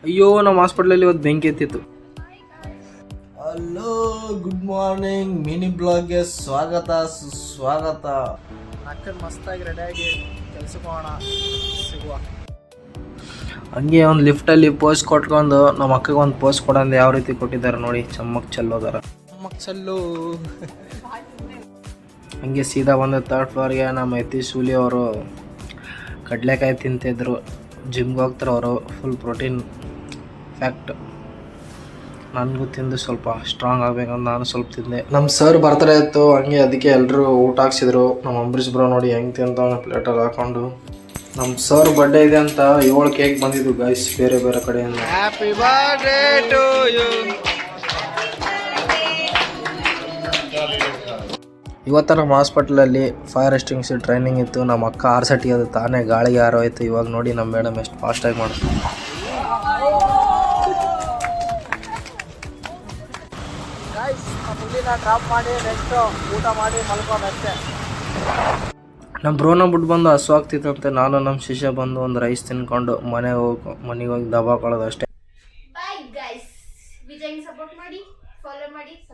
ಅಯ್ಯೋ ನಮ್ಮ ಹಾಸ್ಪಿಟ್ಲಲ್ಲಿ ಇವತ್ತು ಬೆಂಕಿ ಎತ್ತಿತ್ತು. Hello, good morning. ಮಿನಿ ಬ್ಲಾಗ್ಗೆ ಸ್ವಾಗತ ಸುಸ್ವಾಗತ. ಅಕ್ಕನ ಮಸ್ತಾಗಿ ರೆಡಿಯಾಗಿ ಕೆಲ್ಸಕ್ಕೆ ಹೋಗೋಣ, ಸಿಗುವ. ಹಂಗೆ ಒಂದು ಲಿಫ್ಟಲ್ಲಿ ಪೋಸ್ ಕೊಟ್ಕೊಂಡು ನಮ್ಮ ಅಕ್ಕಗೆ ಒಂದು ಪೋಸ್ ಕೊಡಂದು ಯಾವ ರೀತಿ ಕೊಟ್ಟಿದ್ದಾರೆ ನೋಡಿ. ಚಮ್ಮಕ್ ಚೆಲ್ಲೋದಾರ ಚಲ್ಲು. ಹಂಗೆ ಸೀದಾ ಬಂದ ಥರ್ಡ್ ಫ್ಲೋರ್ಗೆ ನಮ್ಮ ಯತೀಶ್ ಸೂಲಿ ಅವರು ಕಡಲೆಕಾಯಿ ತಿಂತಿದ್ರು. ಜಿಮ್ಗೆ ಹೋಗ್ತಾರೆ ಅವರು, ಫುಲ್ ಪ್ರೋಟೀನ್ ಫ್ಯಾಕ್ಟ್. ನನಗೂ ತಿಂದು ಸ್ವಲ್ಪ ಸ್ಟ್ರಾಂಗ್ ಆಗ್ಬೇಕಂತ ನಾನು ಸ್ವಲ್ಪ ತಿಂದೆ. ನಮ್ಮ ಸರ್ ಬರ್ತಾರೆ ಇತ್ತು, ಹಂಗೆ ಅದಕ್ಕೆ ಎಲ್ಲರೂ ಊಟ ಹಾಕ್ಸಿದ್ರು. ನಮ್ಮ ಅಂಬರೀಶ್ ಬ್ರೋ ನೋಡಿ ಹೆಂಗೆ ತಿಂತವನ ಪ್ಲೇಟಲ್ಲಿ ಹಾಕೊಂಡು. ನಮ್ಮ ಸರ್ ಬರ್ಡೇ ಇದೆ ಅಂತ 7 ಕೇಕ್ ಬಂದಿದ್ದು ಗೈಸ್, ಬೇರೆ ಬೇರೆ ಕಡೆಯಿಂದ. Happy birthday to you. ಇವತ್ತು ನಮ್ಮ ಹಾಸ್ಪಿಟ್ಲಲ್ಲಿ ಫೈರ್ ಎಸ್ಟಿಂಗ್ವಿಷರ್ ಟ್ರೈನಿಂಗ್ ಇತ್ತು. ನಮ್ಮ ಅಕ್ಕ ಆರ್ಸಟಿ ಅದು ತಾನೇ ಗಾಳಿಗೆ ಆರೋಯ್ತು. ಇವಾಗ ನೋಡಿ ನಮ್ಮ ಮೇಡಮ್ ಎಷ್ಟು ಫಾಸ್ಟಾಗಿ ಮಾಡ್ತಾರೆ. ಡ್ರಾಪ್ ಮಾಡಿ ನೆಕ್ಸ್ಟ್ ಊಟ ಮಾಡಿ ಮಲ್ಕೋದಷ್ಟೇ. ನಮ್ಮ ಬ್ರೋನ ಬಿಟ್ಟು ಬಂದು ಹಸು ಆಗ್ತಿತ್ತಂತೆ. ನಾನು ನಮ್ಮ ಶಿಷ್ಯ ಬಂದು ಒಂದು ರೈಸ್ ತಿನ್ಕೊಂಡು ಮನೆಗೆ ಹೋಗಿ ದಬಾಕೊಳ್ಳೋದು ಅಷ್ಟೇ. ಬಾಯ್ ಗೈಸ್, ವಿಜಯ್ ಸಪೋರ್ಟ್ ಮಾಡಿ, ಫಾಲೋ ಮಾಡಿ.